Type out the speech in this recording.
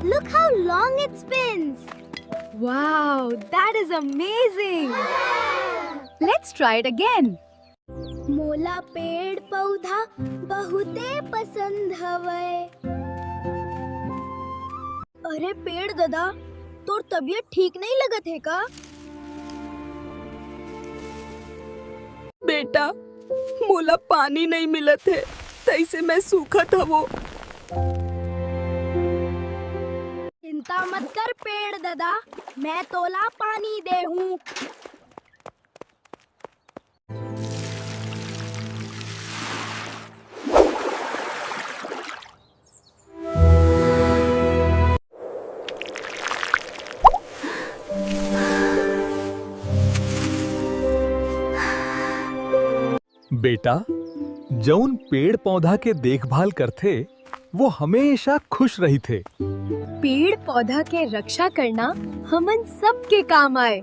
Look how long it spins. Wow, that is amazing. Let's try it again. मोला पेड़ पौधा बहुते पसंद हवे। अरे पेड़ दादा, तोर तबीयत ठीक नहीं लगत है का? बेटा, मोला पानी नहीं मिलत है, तैसे मैं सूखत हवो। चिंता मत कर पेड़ दादा, मैं तोला पानी दे हूँ। बेटा, जौन पेड़ पौधा के देखभाल करथे वो हमेशा खुश रही थे। पेड़ पौधा के रक्षा करना हमन सबके काम आए।